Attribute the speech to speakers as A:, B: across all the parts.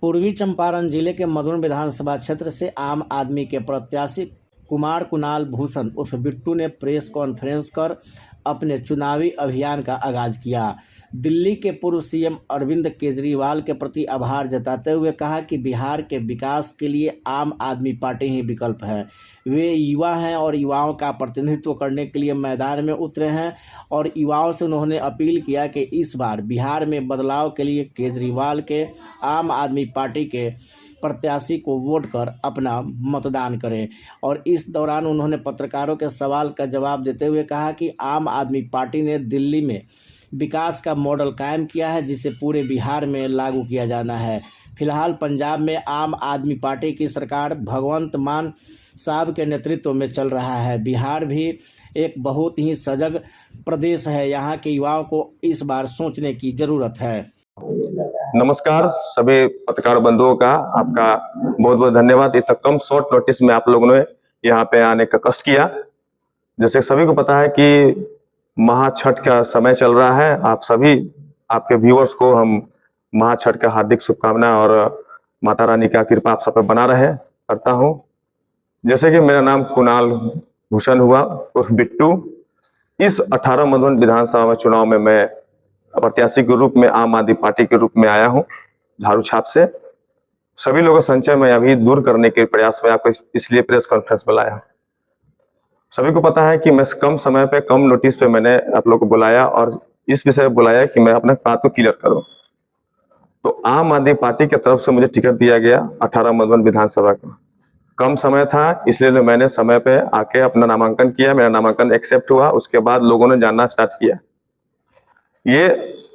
A: पूर्वी चंपारण जिले के मधुर विधानसभा क्षेत्र से आम आदमी के प्रत्याशी कुमार कुणाल भूषण उर्फ बिट्टू ने प्रेस कॉन्फ्रेंस कर अपने चुनावी अभियान का आगाज किया। दिल्ली के पूर्व सीएम अरविंद केजरीवाल के प्रति आभार जताते हुए कहा कि बिहार के विकास के लिए आम आदमी पार्टी ही विकल्प है। वे युवा हैं और युवाओं का प्रतिनिधित्व करने के लिए मैदान में उतरे हैं और युवाओं से उन्होंने अपील किया कि इस बार बिहार में बदलाव के लिए केजरीवाल के आम आदमी पार्टी के प्रत्याशी को वोट कर अपना मतदान करें। और इस दौरान उन्होंने पत्रकारों के सवाल का जवाब देते हुए कहा कि आम आदमी पार्टी ने दिल्ली में विकास का मॉडल कायम किया है जिसे पूरे बिहार में लागू किया जाना है। फिलहाल पंजाब में आम आदमी पार्टी की सरकार भगवंत मान साहब के नेतृत्व में चल रहा है। बिहार भी एक बहुत ही सजग प्रदेश है। यहाँ के युवाओं को इस बार सोचने की जरूरत है।
B: नमस्कार सभी पत्रकार बंधुओं का, आपका बहुत बहुत धन्यवाद। इतना कम शॉर्ट नोटिस में आप लोगों ने यहाँ पे आने का कष्ट किया। जैसे सभी को पता है कि महाछठ का समय चल रहा है। आप सभी आपके व्यूअर्स को हम महाछठ का हार्दिक शुभकामना और माता रानी का कृपा आप सब पे बना रहे करता हूँ। जैसे कि मेरा नाम कुणाल भूषण हुआ उर्फ बिट्टू। इस 18 मधुबन विधानसभा चुनाव में मैं प्रत्याशी के रूप में आम आदमी पार्टी के रूप में आया हूं झाड़ू छाप से। सभी लोगों का संचय मैं अभी दूर करने के प्रयास में आपको इसलिए प्रेस कॉन्फ्रेंस बुलाया। सभी को पता है कि मैं कम समय पे कम नोटिस पे मैंने आप लोग को बुलाया और इस विषय में बुलाया कि मैं अपना बात को क्लियर करूं। तो आम आदमी पार्टी की तरफ से मुझे टिकट दिया गया 18 मधुबन विधानसभा का। कम समय था इसलिए मैंने समय पे आके अपना नामांकन किया। मेरा नामांकन एक्सेप्ट हुआ। उसके बाद लोगों ने जानना स्टार्ट किया। ये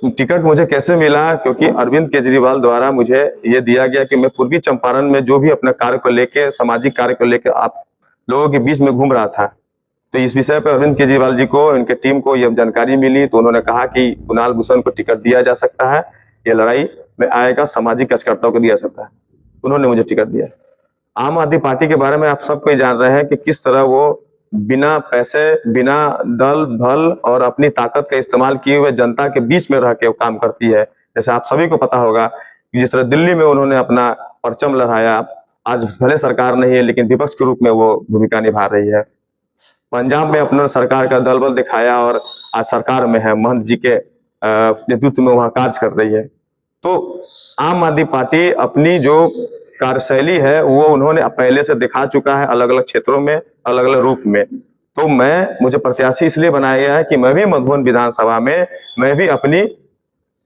B: टिकट मुझे कैसे मिला, क्योंकि अरविंद केजरीवाल द्वारा मुझे ये दिया गया कि मैं पूर्वी चंपारण में जो भी अपने कार्य को लेके, सामाजिक कार्य को लेकर आप लोगों के बीच में घूम रहा था, तो इस विषय पर अरविंद केजरीवाल जी को, इनके टीम को यह जानकारी मिली। तो उन्होंने कहा कि कुणाल भूषण को टिकट दिया जा सकता है, ये लड़ाई में आएगा, सामाजिक कार्यकर्ताओं को दिया सकता है। उन्होंने मुझे टिकट दिया। आम आदमी पार्टी के बारे में आप सब कोई जान रहे हैं कि किस तरह वो बिना पैसे, बिना दल भल और अपनी ताकत का इस्तेमाल किए हुए जनता के बीच में रह के काम करती है। जैसे आप सभी को पता होगा कि जिस तरह दिल्ली में उन्होंने अपना परचम लहराया, आज भले सरकार नहीं है लेकिन विपक्ष के रूप में वो भूमिका निभा रही है। पंजाब में अपने सरकार का दल बल दिखाया और आज सरकार में है, महंत जी के नेतृत्व में वहां कार्य कर रही है। तो आम आदमी पार्टी अपनी जो कार्यशैली है वो उन्होंने पहले से दिखा चुका है, अलग अलग क्षेत्रों में, अलग अलग रूप में। तो मुझे प्रत्याशी इसलिए बनाया गया है कि मैं भी मधुबन विधानसभा में मैं भी अपनी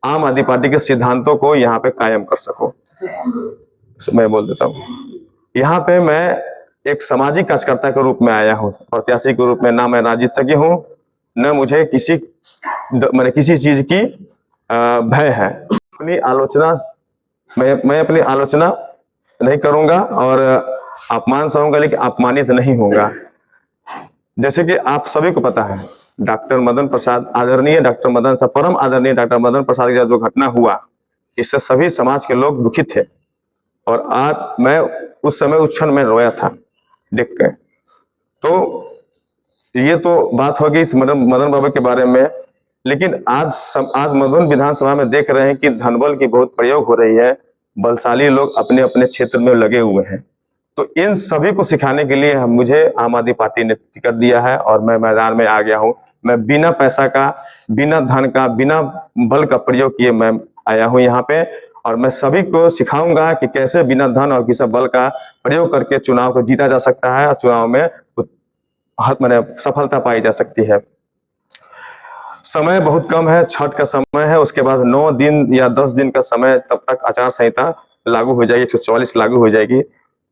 B: आम आदमी पार्टी के सिद्धांतों को यहाँ पे कायम कर सकूं। मैं बोल देता हूँ, यहाँ पे मैं एक सामाजिक कार्यकर्ता के रूप में आया हूँ, प्रत्याशी के रूप में। ना मैं राजनीतिज्ञ हूँ, न मुझे किसी चीज की भय है। अपनी आलोचना मैं अपनी आलोचना नहीं करूंगा और अपमान सहूंगा लेकिन अपमानित नहीं होगा। जैसे कि आप सभी को पता है, डॉक्टर मदन प्रसाद, आदरणीय डॉक्टर मदन, परम आदरणीय डॉक्टर मदन प्रसाद का जो घटना हुआ, इससे सभी समाज के लोग दुखित थे। और मैं उस समय उस क्षण में रोया था देख के। तो ये तो बात होगी इस मदन बाबा के बारे में। लेकिन आज मधुबन विधानसभा में देख रहे हैं कि धनबल की बहुत प्रयोग हो रही है। बलशाली लोग अपने अपने क्षेत्र में लगे हुए हैं। तो इन सभी को सिखाने के लिए मुझे आम आदमी पार्टी ने टिकट दिया है और मैं मैदान में आ गया हूं। मैं बिना पैसा का, बिना धन का, बिना बल का प्रयोग किए मैं आया हूं यहाँ पे। और मैं सभी को सिखाऊंगा कि कैसे बिना धन और किसी बल का प्रयोग करके चुनाव को जीता जा सकता है और चुनाव में सफलता पाई जा सकती है। समय बहुत कम है, छठ का समय है, उसके बाद 9 दिन या 10 दिन का समय, तब तक आचार संहिता लागू हो जाएगी, 144 लागू हो जाएगी।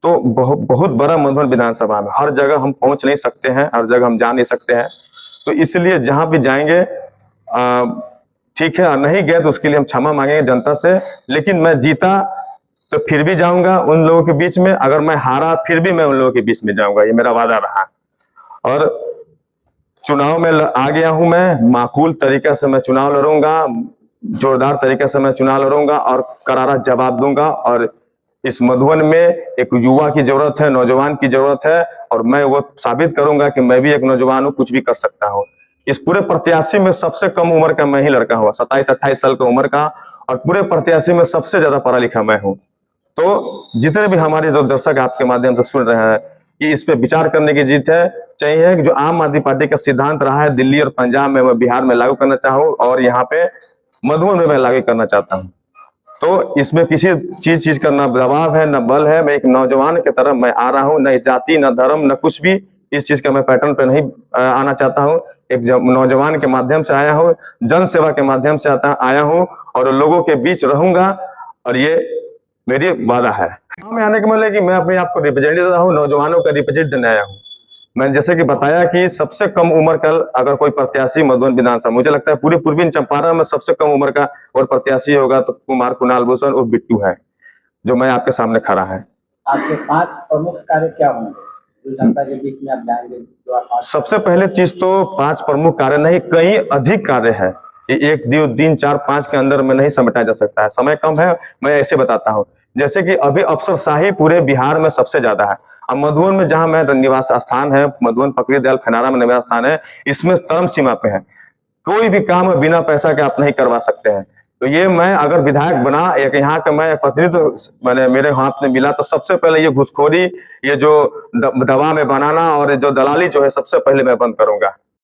B: तो बहुत बड़ा मधुबन विधानसभा में हर जगह हम पहुंच नहीं सकते हैं, हर जगह हम जा नहीं सकते हैं। तो इसलिए जहां भी जाएंगे ठीक है, और नहीं गए तो उसके लिए हम क्षमा मांगेंगे जनता से। लेकिन मैं जीता तो फिर भी जाऊंगा उन लोगों के बीच में, अगर मैं हारा फिर भी मैं उन लोगों के बीच में जाऊंगा, ये मेरा वादा रहा। और चुनाव में आ गया हूं मैं, माकूल तरीके से मैं चुनाव लड़ूंगा, जोरदार तरीके से मैं चुनाव लड़ूंगा और करारा जवाब दूंगा। और इस मधुबन में एक युवा की जरूरत है, नौजवान की जरूरत है, और मैं वो साबित करूंगा कि मैं भी एक नौजवान हूं, कुछ भी कर सकता हूं। इस पूरे प्रत्याशी में सबसे कम उम्र का मैं ही लड़का हुआ, 27-28 साल का उम्र का, और पूरे प्रत्याशी में सबसे ज्यादा पढ़ा लिखा मैं हूँ। तो जितने भी हमारे जो दर्शक आपके माध्यम से सुन रहे हैं कि इस पे विचार करने की जीत है, चाहिए कि जो आम आदमी पार्टी का सिद्धांत रहा है दिल्ली और पंजाब में, मैं बिहार में लागू करना चाहूँ और यहाँ पे मधुबन में मैं लागू करना चाहता हूँ। तो इसमें किसी चीज का न दबाव है न बल है। मैं एक नौजवान की तरह मैं आ रहा हूँ, न इस जाति न धर्म न कुछ भी इस चीज का मैं पैटर्न पे नहीं आना चाहता हूँ। एक नौजवान के माध्यम से आया हूँ, जन सेवा के माध्यम से आया हूँ और लोगों के बीच रहूंगा और ये मेरी वादा है। मैं आने के मतलब कि मैं अपने आप को रिप्रेजेंट देता हूँ, नौजवानों का रिप्रेजेंट देने आया हूँ। मैंने जैसे कि बताया कि सबसे कम उम्र का अगर कोई प्रत्याशी मधुबन विधानसभा, मुझे लगता है पूरे पूर्वी चंपारण में सबसे कम उम्र का और प्रत्याशी होगा तो कुमार कुणाल भूषण और बिट्टू है, जो मैं आपके सामने खड़ा है।
A: आपके 5 प्रमुख कार्य क्या होंगे जो जनता के बीच में आप जाएंगे?
B: सबसे पहले चीज तो 5 प्रमुख कार्य नहीं, कई अधिक कार्य है। 1 2 3 4 5 के अंदर में नहीं समेटा जा सकता है, समय कम है। मैं ऐसे बताता हूँ, जैसे कि अभी अफसरशाही पूरे बिहार में सबसे ज्यादा है। अब मधुबन में जहां मैं निवास स्थान है, मधुबन पकड़ी दयाल फेनारा में निवास स्थान है, इसमें चरम सीमा पे है। कोई भी काम बिना पैसा के आप नहीं करवा सकते हैं। तो ये मैं अगर विधायक बना, एक यहाँ का मैं प्रतिनिधित्व मैंने मेरे हाथ में मिला, तो सबसे पहले ये घुसखोरी, ये जो दवा में बनाना और जो दलाली जो है सबसे पहले मैं बंद करूंगा।